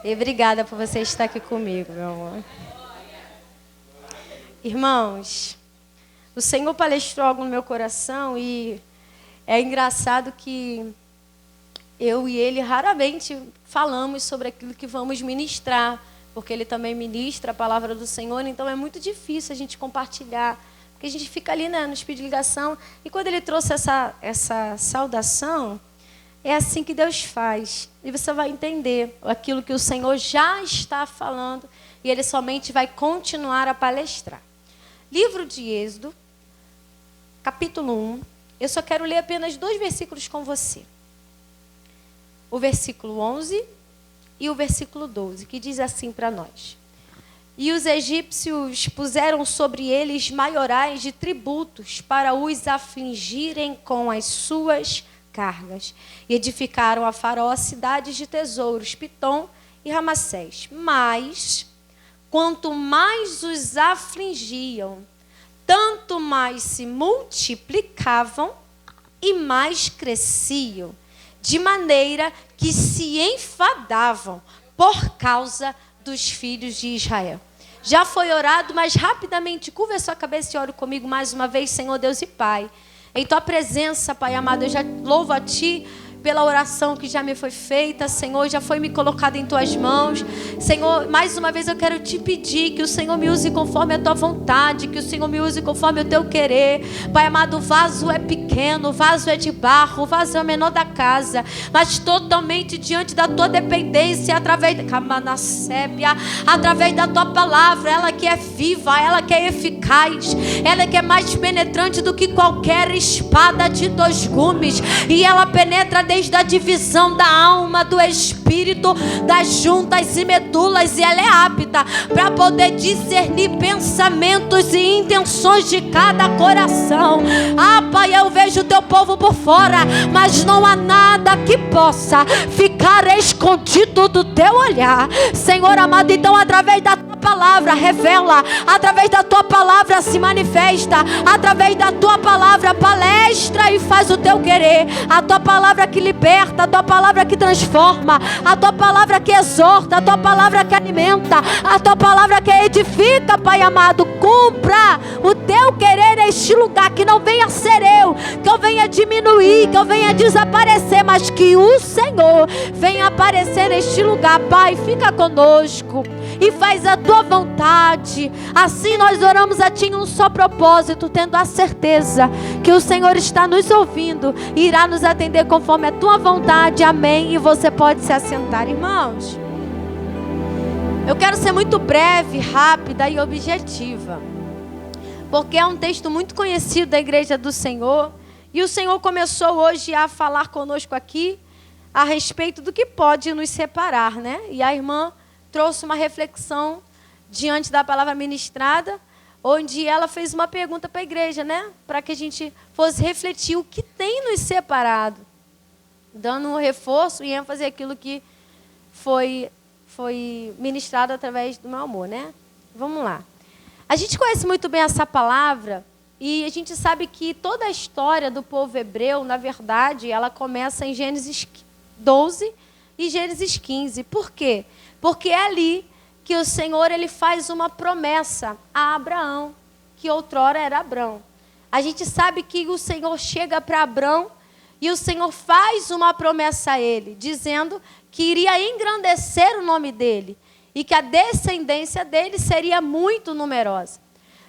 E obrigada por você estar aqui comigo, meu amor. Irmãos, o Senhor palestrou algo no meu coração e é engraçado que eu e ele raramente falamos sobre aquilo que vamos ministrar, porque ele também ministra a palavra do Senhor, então é muito difícil a gente compartilhar, porque a gente fica ali, né, no speed de ligação, e quando ele trouxe essa saudação, é assim que Deus faz, e você vai entender aquilo que o Senhor já está falando, e ele somente vai continuar a palestrar. Livro de Êxodo, capítulo 1, eu só quero ler apenas 2 versículos com você. O versículo 11 e o versículo 12, que diz assim para nós. E os egípcios puseram sobre eles maiorais de tributos para os afligirem com as suas cargas. E edificaram a Faraó cidades de tesouros, Pitom e Ramassés. Mas, quanto mais os afligiam, tanto mais se multiplicavam e mais cresciam, de maneira que se enfadavam por causa dos filhos de Israel. Já foi orado, mas rapidamente curva a sua cabeça e ore comigo mais uma vez, Senhor Deus e Pai. Em tua presença, Pai amado, eu já louvo a Ti pela oração que já me foi feita, Senhor, já foi me colocada em Tuas mãos. Senhor, mais uma vez eu quero Te pedir que o Senhor me use conforme a Tua vontade, que o Senhor me use conforme o Teu querer. Pai amado, o vaso é pequeno, o vaso é de barro, o vaso é o menor da casa, mas totalmente diante da Tua dependência, através da Tua palavra, ela que é viva, ela que é eficaz, ela que é mais penetrante do que qualquer espada de 2 gumes, e ela penetra desde a divisão da alma, do espírito, das juntas e medulas, e ela é apta para poder discernir pensamentos e intenções de cada coração. Ah, Pai, eu vejo o teu povo por fora, mas não há nada que possa ficar escondido do teu olhar, Senhor amado. Então, através da tua palavra revela, através da tua palavra se manifesta, através da tua palavra palestra e faz o teu querer. A tua palavra que liberta, a tua palavra que transforma, a tua palavra que exorta, a tua palavra que alimenta, a tua palavra que edifica, Pai amado. Cumpra o teu querer neste lugar, que não venha ser eu, que eu venha diminuir, que eu venha desaparecer, mas que o Senhor venha aparecer neste lugar. Pai, fica conosco e faz a tua vontade. Assim nós oramos a Ti em um só propósito, tendo a certeza que o Senhor está nos ouvindo e irá nos atender conforme a tua vontade. Amém. E você pode se assentar, irmãos. Eu quero ser muito breve, rápida e objetiva, porque é um texto muito conhecido da Igreja do Senhor, e o Senhor começou hoje a falar conosco aqui a respeito do que pode nos separar, né? E a irmã trouxe uma reflexão diante da palavra ministrada, onde ela fez uma pergunta para a igreja, né? Para que a gente fosse refletir o que tem nos separado, dando um reforço e ênfase àquilo que foi ministrado através do meu amor, né? Vamos lá. A gente conhece muito bem essa palavra e a gente sabe que toda a história do povo hebreu, na verdade, ela começa em Gênesis 12 e Gênesis 15. Por quê? Porque é ali que o Senhor ele faz uma promessa a Abraão, que outrora era Abrão. A gente sabe que o Senhor chega para Abrão e o Senhor faz uma promessa a ele, dizendo que iria engrandecer o nome dele e que a descendência dele seria muito numerosa.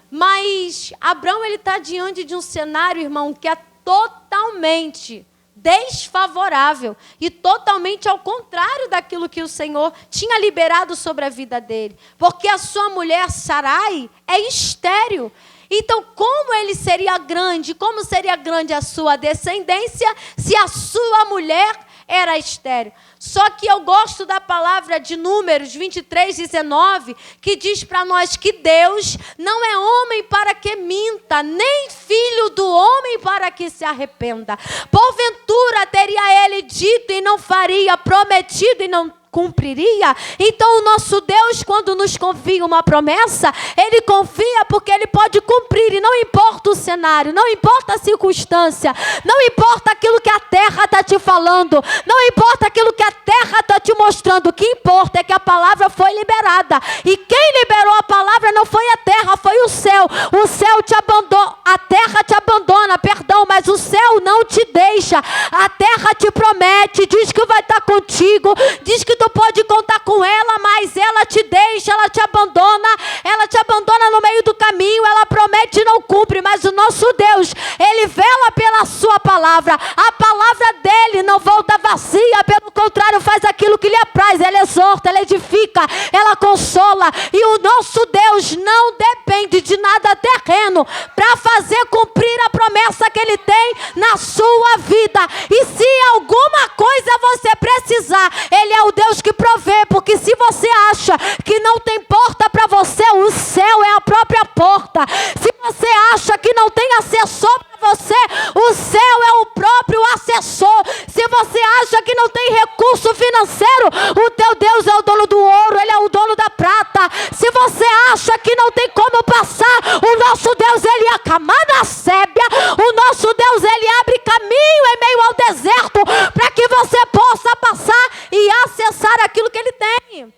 Mas Abrão ele está diante de um cenário, irmão, que é totalmente desfavorável e totalmente ao contrário daquilo que o Senhor tinha liberado sobre a vida dele, porque a sua mulher Sarai é estéril. Então, como ele seria grande, como seria grande a sua descendência se a sua mulher era estéril? Só que eu gosto da palavra de Números 23:19, que diz para nós que Deus não é homem para que minta, nem filho do homem para que se arrependa. Porventura teria ele dito e não faria, prometido e não cumpriria. Então o nosso Deus, quando nos confia uma promessa, Ele confia porque Ele pode cumprir. E não importa o cenário, não importa a circunstância, não importa aquilo que a terra está te falando, não importa aquilo que a terra está te mostrando. O que importa é que a palavra foi liberada. E quem liberou a palavra não foi a terra, foi o céu. O céu te abandona, a terra te abandona, perdão, mas o céu não te deixa. A terra te promete, diz que vai estar contigo, diz que tu pode contar com ela, mas ela te deixa, ela te abandona no meio do caminho, ela promete e não cumpre. Mas o nosso Deus, Ele vela pela sua palavra. A palavra dele não volta vazia, pelo contrário, faz aquilo que lhe apraz. Ela exorta, ela edifica, ela consola. E o nosso Deus não depende de nada terreno para fazer cumprir a promessa que Ele tem na sua vida. E se alguma coisa você precisar, Ele é o Deus que provê. Porque se você acha que não tem porta para você, o céu é a própria porta. Se você acha que não tem assessor para você, o céu é o próprio assessor. Se você acha que não tem recurso financeiro, o teu Deus é o dono do ouro, Ele é o dono da prata. Se você acha que não tem como passar, o nosso Deus, Ele é a camada sébia. O nosso Deus, Ele abre caminho em meio ao deserto para que você possa passar e acessar aquilo que Ele tem.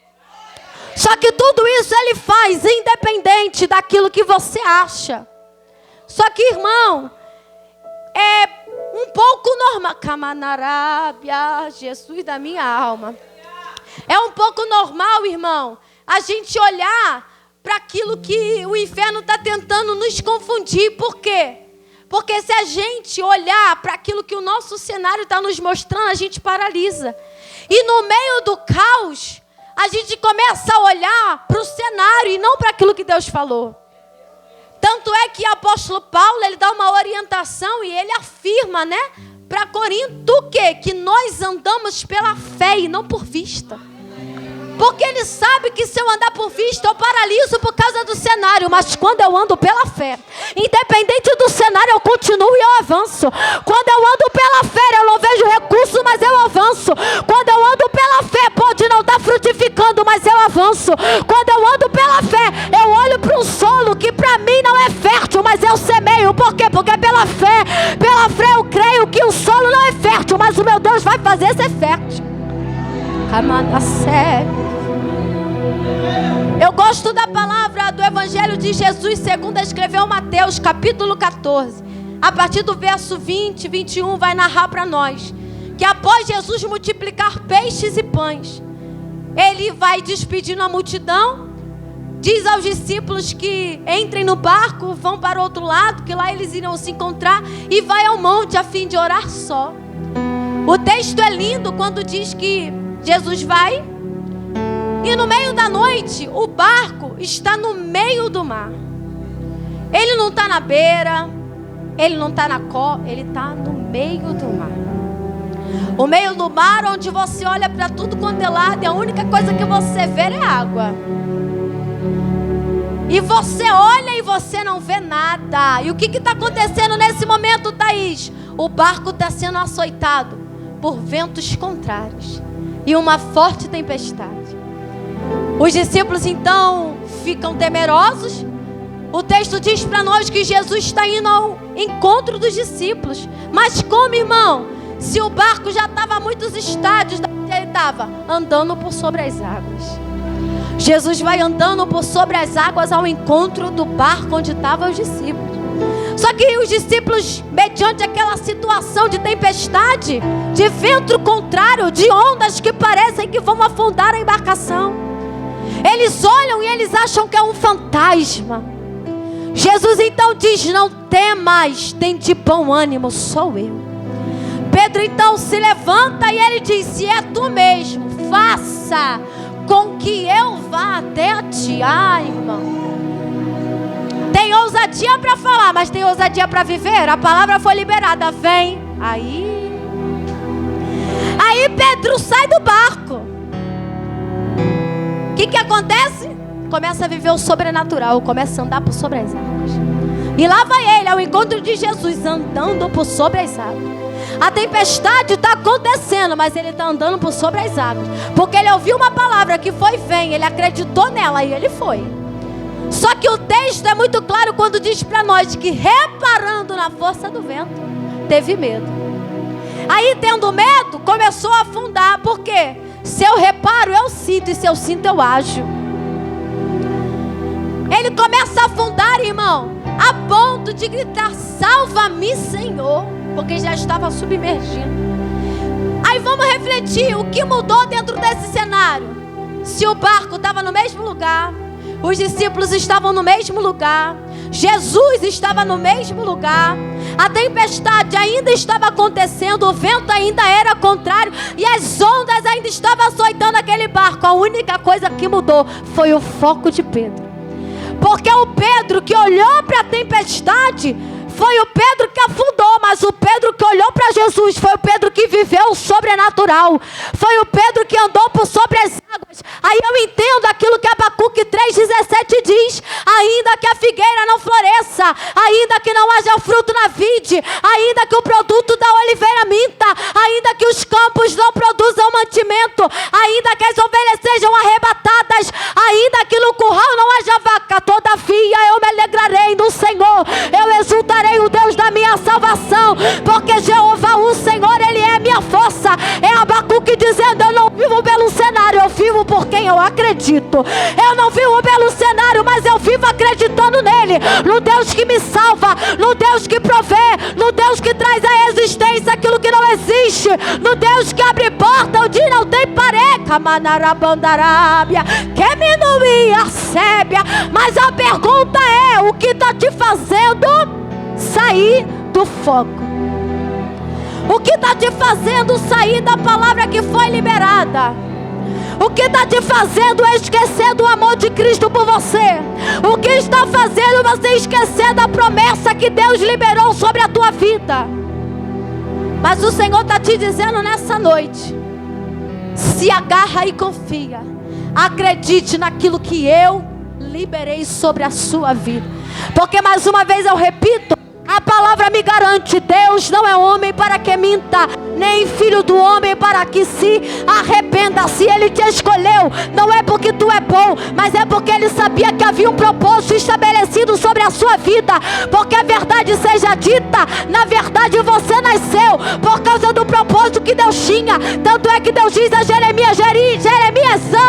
Só que tudo isso Ele faz independente daquilo que você acha. Só que, irmão, é um pouco normal. Camanarábia, Jesus da minha alma. É um pouco normal, irmão, a gente olhar para aquilo que o inferno está tentando nos confundir. Por quê? Porque se a gente olhar para aquilo que o nosso cenário está nos mostrando, a gente paralisa. E no meio do caos, a gente começa a olhar para o cenário e não para aquilo que Deus falou. Tanto é que o apóstolo Paulo, ele dá uma orientação e ele afirma, né, para Corinto o quê? Que nós andamos pela fé e não por vista. Porque ele sabe que se eu andar por vista, eu paraliso por causa do cenário. Mas quando eu ando pela fé, independente do cenário, eu continuo e eu avanço. Quando eu ando pela fé, eu não vejo recurso, mas eu avanço. Quando eu ando pela fé, pode não estar frutificando, mas eu avanço. Quando eu ando pela fé, eu olho para um solo que para mim não é fértil, mas eu semeio. Por quê? Porque pela fé eu creio que o solo não é fértil, mas o meu Deus vai fazer ser fértil. Amada sério. Eu gosto da palavra do Evangelho de Jesus segundo escreveu Mateus, capítulo 14. A partir do verso 20, 21, vai narrar para nós que após Jesus multiplicar peixes e pães, Ele vai despedindo a multidão, diz aos discípulos que entrem no barco, vão para o outro lado, que lá eles irão se encontrar, e vai ao monte a fim de orar só. O texto é lindo quando diz que Jesus vai e no meio da noite o barco está no meio do mar. Ele não está na beira, ele não está na costa, ele está no meio do mar. O meio do mar onde você olha para tudo quanto é lado e a única coisa que você vê é água. E você olha e você não vê nada. E o que está acontecendo nesse momento, Thaís? O barco está sendo açoitado por ventos contrários e uma forte tempestade. Os discípulos então ficam temerosos. O texto diz para nós que Jesus está indo ao encontro dos discípulos. Mas como, irmão? Se o barco já estava a muitos estádios da onde ele estava, andando por sobre as águas. Jesus vai andando por sobre as águas ao encontro do barco onde estavam os discípulos. Só que os discípulos, mediante aquela situação de tempestade, de vento contrário, de ondas que parecem que vão afundar a embarcação, eles olham e eles acham que é um fantasma. Jesus então diz: não temas, tem de bom ânimo, sou eu. Pedro então se levanta e ele diz: se é tu mesmo, faça com que eu vá até a ti. Ai, irmão, tem ousadia para falar, mas tem ousadia para viver. A palavra foi liberada, vem. Aí Pedro sai do barco. O que acontece? Começa a viver o sobrenatural, começa a andar por sobre as águas. E lá vai ele ao encontro de Jesus, andando por sobre as águas. A tempestade está acontecendo, mas ele está andando por sobre as águas. Porque ele ouviu uma palavra que foi vem, ele acreditou nela e ele foi. Só que o texto é muito claro quando diz para nós que, reparando na força do vento, teve medo. Aí, tendo medo, começou a afundar. Por quê? Se eu reparo, eu sinto, e se eu sinto, eu ajo. Ele começa a afundar, irmão, a ponto de gritar: salva-me, Senhor, porque já estava submergindo. Aí vamos refletir, o que mudou dentro desse cenário? Se o barco estava no mesmo lugar, os discípulos estavam no mesmo lugar, Jesus estava no mesmo lugar, a tempestade ainda estava acontecendo, o vento ainda era contrário e as ondas ainda estavam açoitando aquele barco. A única coisa que mudou foi o foco de Pedro. Porque o Pedro que olhou para a tempestade foi o Pedro que afundou, mas o Pedro que olhou para Jesus foi o Pedro que viveu o sobrenatural. Foi o Pedro que andou por sobre as águas. Aí eu entendo aquilo que Abacuque 3,17 diz: ainda que a figueira não floresça, ainda que não haja fruto na vide, ainda que o produto da oliveira minta, ainda que os campos não produzam mantimento, ainda que as ovelhas sejam arrebatadas, ainda que no curral não haja vaca, todavia eu me alegrarei no Senhor, eu exultarei o Deus da minha salvação, porque Jeová, o Senhor, Ele é minha força. É Abacuque dizendo: eu não vivo pelo cenário, eu vivo por quem eu acredito. Eu não vivo pelo cenário, mas eu vivo acreditando nele, no Deus que me salva, no Deus que provê, no Deus que traz à existência aquilo que não existe, no Deus que abre porta onde não tem pareca, manarabandarábia, que me não ia sébia. Mas a pergunta é: o que está te fazendo sair do foco? O que está te fazendo sair da palavra que foi liberada? O que está te fazendo esquecer do amor de Cristo por você? O que está fazendo você esquecer da promessa que Deus liberou sobre a tua vida? Mas o Senhor está te dizendo nessa noite: se agarra e confia. Acredite naquilo que eu liberei sobre a sua vida. Porque mais uma vez eu repito, a palavra me garante: Deus não é homem para que minta, nem filho do homem para que se arrependa. Se Ele te escolheu, não é porque tu é bom, mas é porque Ele sabia que havia um propósito estabelecido sobre a sua vida. Porque a verdade seja dita, na verdade você nasceu por causa do propósito que Deus tinha. Tanto é que Deus diz a Jeremias: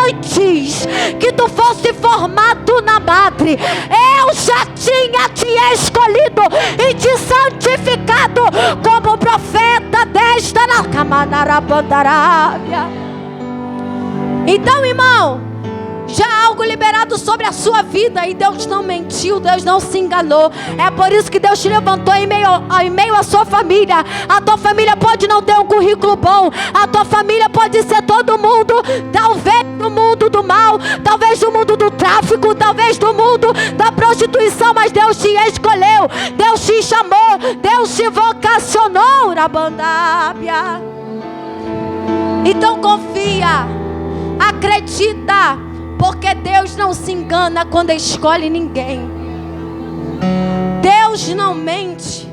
antes que tu fosse formado na madre, eu já tinha te escolhido e te santificado como profeta desta Camanarabandarábia. Então, irmão, já há algo liberado sobre a sua vida, e Deus não mentiu, Deus não se enganou. É por isso que Deus te levantou em meio à sua família. A tua família pode não ter um currículo bom, a tua família pode ser todo mundo, talvez do mundo do mal, talvez do mundo do tráfico, talvez do mundo da prostituição, mas Deus te escolheu, Deus te chamou, Deus te vocacionou, Rabandábia. Então confia, acredita, porque Deus não se engana quando escolhe ninguém. Deus não mente.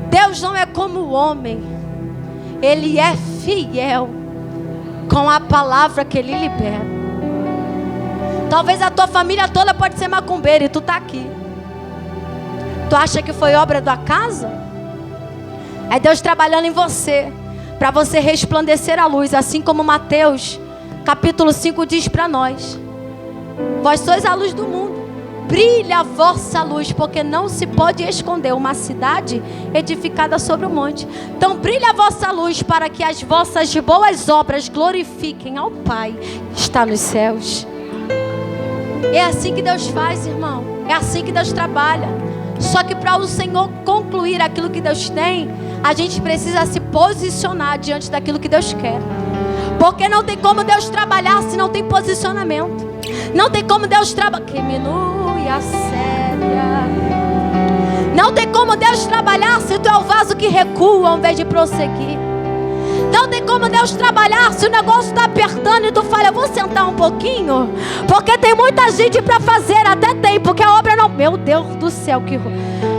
Deus não é como o homem. Ele é fiel com a palavra que Ele libera. Talvez a tua família toda pode ser macumbeira e tu está aqui. Tu acha que foi obra do acaso? É Deus trabalhando em você, para você resplandecer a luz, assim como Mateus capítulo 5 diz para nós: vós sois a luz do mundo, brilha a vossa luz, porque não se pode esconder uma cidade edificada sobre o monte. Então brilha a vossa luz, para que as vossas boas obras glorifiquem ao Pai que está nos céus. É assim que Deus faz, irmão. É assim que Deus trabalha. Só que para o Senhor concluir aquilo que Deus tem, a gente precisa se posicionar diante daquilo que Deus quer. Porque não tem como Deus trabalhar se não tem posicionamento. Não tem como Deus trabalhar. Não tem como Deus trabalhar se tu é o vaso que recua ao invés de prosseguir. Não tem como Deus trabalhar se o negócio está apertando e tu fala: eu vou sentar um pouquinho, porque tem muita gente para fazer. Até tem, porque a obra não... Meu Deus do céu, que...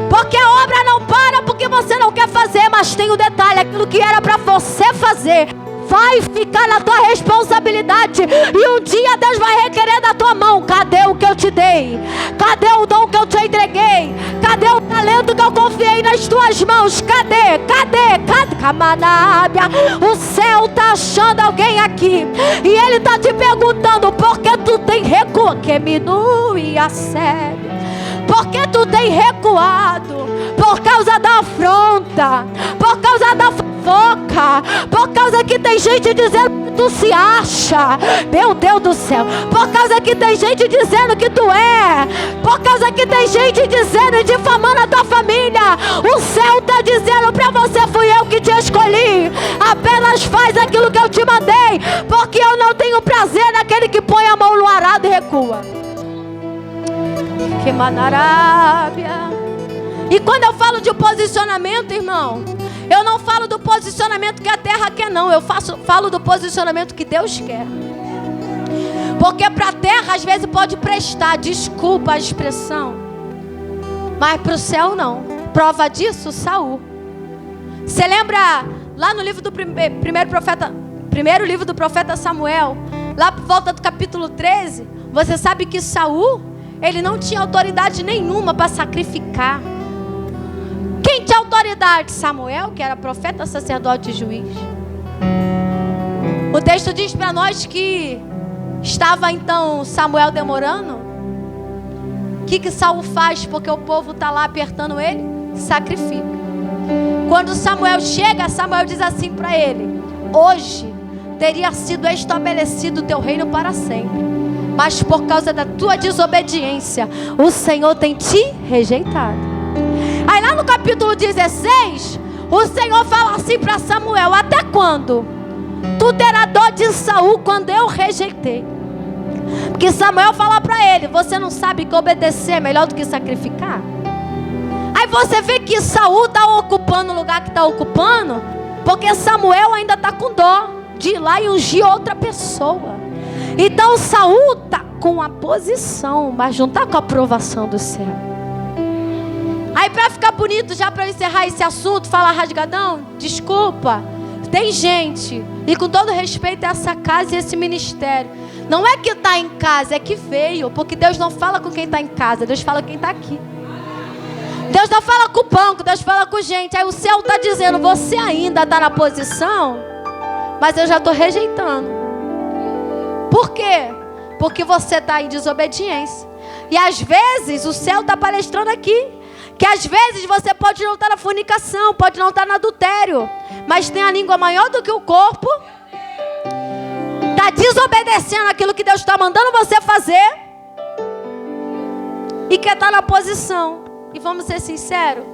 Porque a obra não para porque você não quer fazer, mas Mas tem um detalhe: aquilo que era para você fazer vai ficar na tua responsabilidade. E um dia Deus vai requerer da tua mão: cadê o que eu te dei? Cadê o dom que eu te entreguei? Cadê o talento que eu confiei nas tuas mãos? Cadê? Camanábia. O céu está achando alguém aqui, e ele está te perguntando: por que tu tem recuado? Que minui a sério. Por que tu tem recuado? Por causa da afronta, por causa da fofoca, por causa que tem gente dizendo que tu se acha, meu Deus do céu, por causa que tem gente dizendo que tu é, por causa que tem gente dizendo e difamando a tua família. O céu está dizendo para você: fui eu que te escolhi, apenas faz aquilo que eu te mandei, porque eu não tenho prazer naquele que põe a mão no arado e recua. Que manarábia. E quando eu falo de posicionamento, irmão, eu não falo do posicionamento que a terra quer, não. Eu falo do posicionamento que Deus quer. Porque para a terra às vezes pode prestar, desculpa a expressão, mas para o céu não. Prova disso, Saul. Você lembra lá no livro do primeiro livro do profeta Samuel, lá por volta do capítulo 13, você sabe que Saul, ele não tinha autoridade nenhuma para sacrificar. Quem tinha autoridade? Samuel, que era profeta, sacerdote e juiz. O texto diz para nós que estava então Samuel demorando. O que Saul faz? Porque o povo está lá apertando ele? Sacrifica. Quando Samuel chega, Samuel diz assim para ele: hoje teria sido estabelecido o teu reino para sempre, mas por causa da tua desobediência, o Senhor tem te rejeitado. Aí lá no capítulo 16, o Senhor fala assim para Samuel: até quando tu terás dor de Saul quando eu rejeitei? Porque Samuel fala para ele: você não sabe que obedecer é melhor do que sacrificar? Aí você vê que Saul está ocupando o lugar que está ocupando, porque Samuel ainda está com dó de ir lá e ungir outra pessoa. Então Saul está com a posição, mas não está com a aprovação do céu. Aí para ficar bonito, já para encerrar esse assunto, falar rasgadão, desculpa, tem gente, e com todo respeito a essa casa e esse ministério, não é que está em casa, é que veio, porque Deus não fala com quem está em casa, Deus fala com quem está aqui. Deus não fala com o banco, Deus fala com gente. Aí o céu está dizendo: você ainda está na posição, mas eu já estou rejeitando. Por quê? Porque você está em desobediência. E às vezes o céu está palestrando aqui que às vezes você pode não estar na fornicação, pode não estar no adultério, mas tem a língua maior do que o corpo, está desobedecendo aquilo que Deus está mandando você fazer e quer estar na posição. E vamos ser sinceros,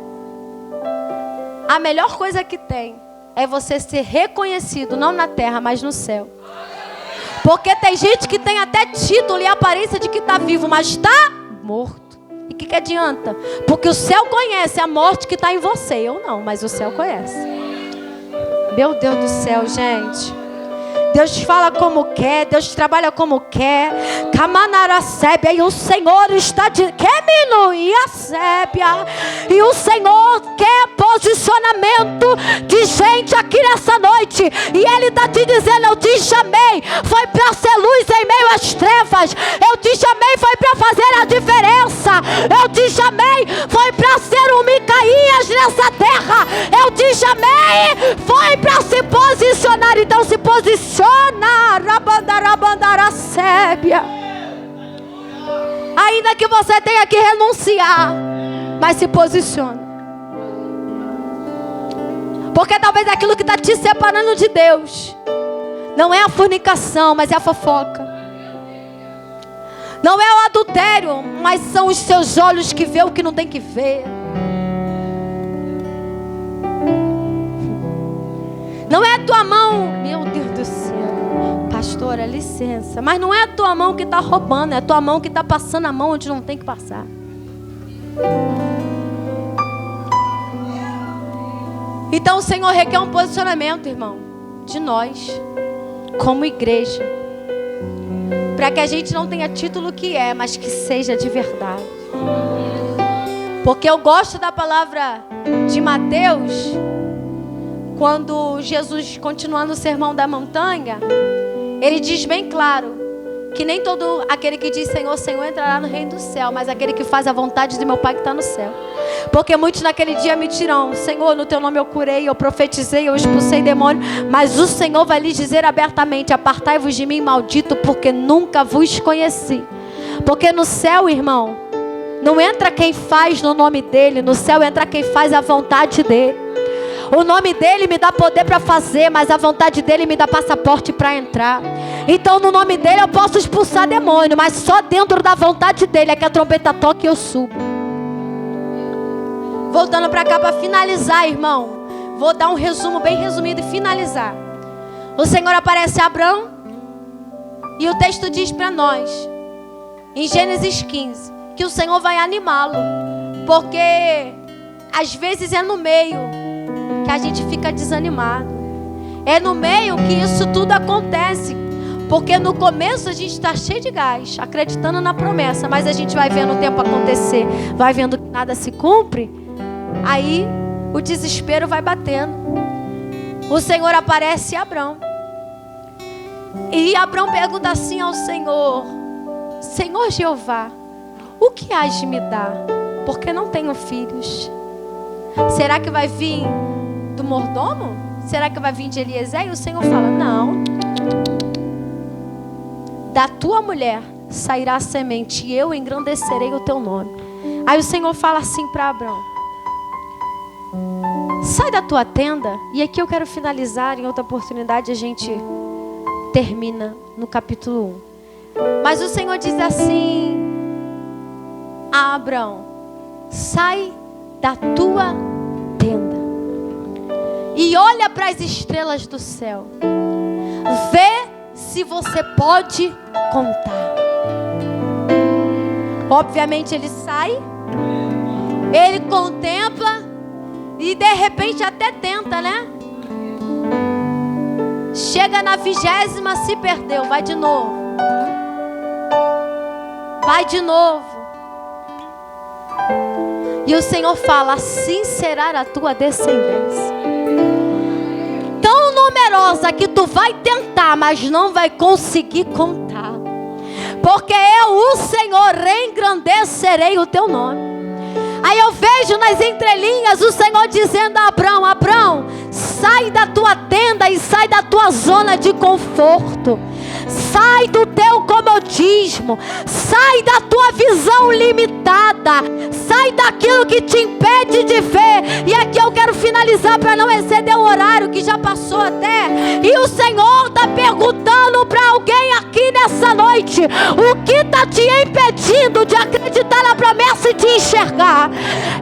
a melhor coisa que tem é você ser reconhecido, não na terra, mas no céu. Porque tem gente que tem até título e aparência de que está vivo, mas está morto. E o que adianta? Porque o céu conhece a morte que está em você. Eu não, mas o céu conhece. Meu Deus do céu, gente. Deus fala como quer, Deus trabalha como quer. Camanaracébia, e o Senhor está de Queminuyacébia. E o Senhor quer posicionamento de gente aqui nessa noite. E Ele está te dizendo: eu te chamei, foi para ser luz em meio às trevas. Eu te chamei, foi para fazer a diferença. Eu te chamei, foi para ser um Micaías nessa terra. Eu te chamei, foi para se posicionar. Então se posiciona. Ainda que você tenha que renunciar, mas se posiciona. Porque talvez aquilo que está te separando de Deus não é a fornicação, mas é a fofoca. Não é o adultério, mas são os seus olhos que vê o que não tem que ver. Não é a tua mão, meu Deus do céu, pastora, licença, mas não é a tua mão que está roubando, é a tua mão que está passando a mão onde não tem que passar. Então o Senhor requer um posicionamento, irmão, de nós, como igreja, para que a gente não tenha título que é, mas que seja de verdade. Porque eu gosto da palavra de Mateus quando Jesus, continuando o sermão da montanha, ele diz bem claro que nem todo aquele que diz Senhor, Senhor entrará no reino do céu, mas aquele que faz a vontade de meu Pai que está no céu. Porque muitos naquele dia me dirão: Senhor, no teu nome eu curei, eu profetizei, eu expulsei demônio. Mas o Senhor vai lhes dizer abertamente: apartai-vos de mim, maldito, porque nunca vos conheci. Porque no céu, irmão, não entra quem faz no nome dele, no céu entra quem faz a vontade dele. O nome dele me dá poder para fazer, mas a vontade dele me dá passaporte para entrar. Então no nome dele eu posso expulsar demônio, mas só dentro da vontade dele é que a trombeta toca e eu subo. Voltando para cá para finalizar, irmão, vou dar um resumo bem resumido e finalizar. O Senhor aparece a Abrão e o texto diz para nós, em Gênesis 15, que o Senhor vai animá-lo, porque às vezes é no meio que a gente fica desanimado. É no meio que isso tudo acontece. Porque no começo a gente está cheio de gás, acreditando na promessa, mas a gente vai vendo o tempo acontecer, vai vendo que nada se cumpre, aí o desespero vai batendo. O Senhor aparece a Abrão. E Abrão pergunta assim ao Senhor: Senhor Jeová, o que hás de me dar? Porque não tenho filhos. Será que vai vir do mordomo? Será que vai vir de Eliezer? E o Senhor fala: não. Da tua mulher sairá a semente e eu engrandecerei o teu nome. Aí o Senhor fala assim para Abrão: sai da tua tenda. E aqui eu quero finalizar, em outra oportunidade a gente termina no capítulo 1. Mas o Senhor diz assim a Abrão: sai da tua tenda e olha para as estrelas do céu. Vê se você pode contar. Obviamente ele sai, ele contempla e de repente até tenta, né? Chega na 20ª, se perdeu, vai de novo. Vai de novo. E o Senhor fala: assim será a tua descendência. Tão numerosa que tu vai tentar, mas não vai conseguir contar. Porque eu, o Senhor, engrandecerei o teu nome. Aí eu vejo nas entrelinhas o Senhor dizendo a Abrão: Abrão, sai da tua tenda e sai da tua zona de conforto. Sai do teu comodismo. Sai da tua visão limitada. Sai daquilo que te impede de ver. E aqui eu quero finalizar para não exceder o horário que já passou até. E o Senhor está perguntando para alguém aqui nessa noite: o que está te impedindo de acreditar na promessa e de enxergar?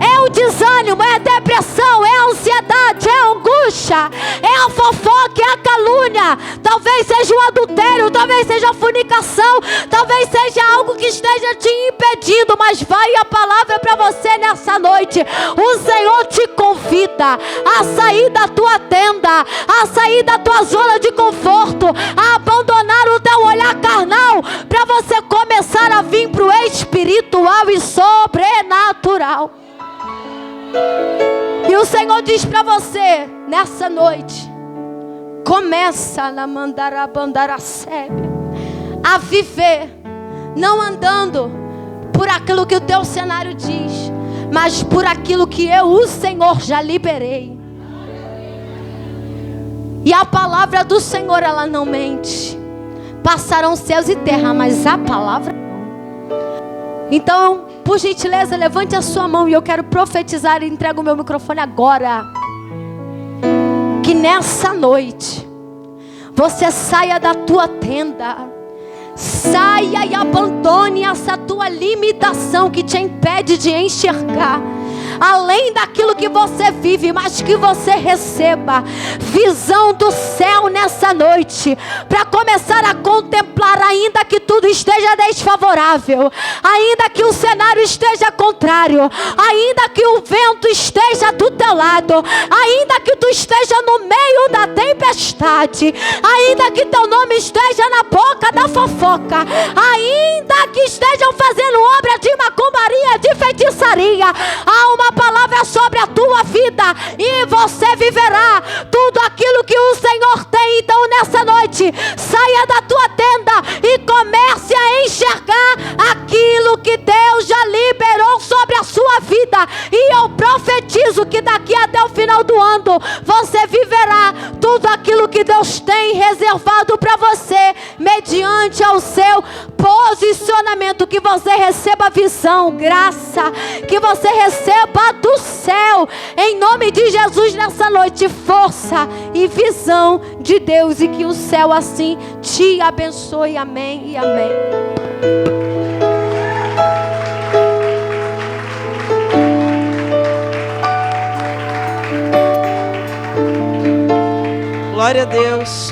É o desânimo, é a depressão, é a ansiedade, é a angústia, é a fofoca, é a calúnia. Talvez seja o adultério, talvez seja a fornicação, talvez seja algo que esteja te impedindo. Mas vai a palavra para você nessa noite. O Senhor te convida a sair da tua tenda, a sair da tua zona de conforto, a abandonar o teu olhar carnal, para você começar a vir para o espiritual e sobrenatural. E o Senhor diz para você nessa noite: começa na mandarabandarasébe a viver, não andando por aquilo que o teu cenário diz, mas por aquilo que eu, o Senhor, já liberei. E a palavra do Senhor, ela não mente. Passarão céus e terra, mas a palavra não. Então, por gentileza, levante a sua mão e eu quero profetizar e entrego o meu microfone agora. Que nessa noite você saia da tua tenda, saia e abandone essa tua limitação que te impede de enxergar além daquilo que você vive, mas que você receba visão do céu nessa noite, para começar a contemplar, ainda que tudo esteja desfavorável, ainda que o cenário esteja contrário, ainda que o vento esteja do teu lado, ainda que tu esteja no meio da tempestade, ainda que teu nome esteja na boca da fofoca, ainda que estejam fazendo obra de macumbaria, de feitiçaria. Há uma palavra sobre a tua vida e você viverá tudo aquilo que o Senhor tem. Então nessa noite, saia da tua tenda e comece a enxergar aquilo que Deus já liberou sobre a sua vida. E eu profetizo que daqui até o final do ano você viverá tudo aquilo que Deus tem reservado para você, mediante ao seu posicionamento. Que você receba visão, graça, que você receba do céu, em nome de Jesus, nessa noite, força e visão de Deus, e que o céu assim te abençoe. Amém e amém. Glória a Deus.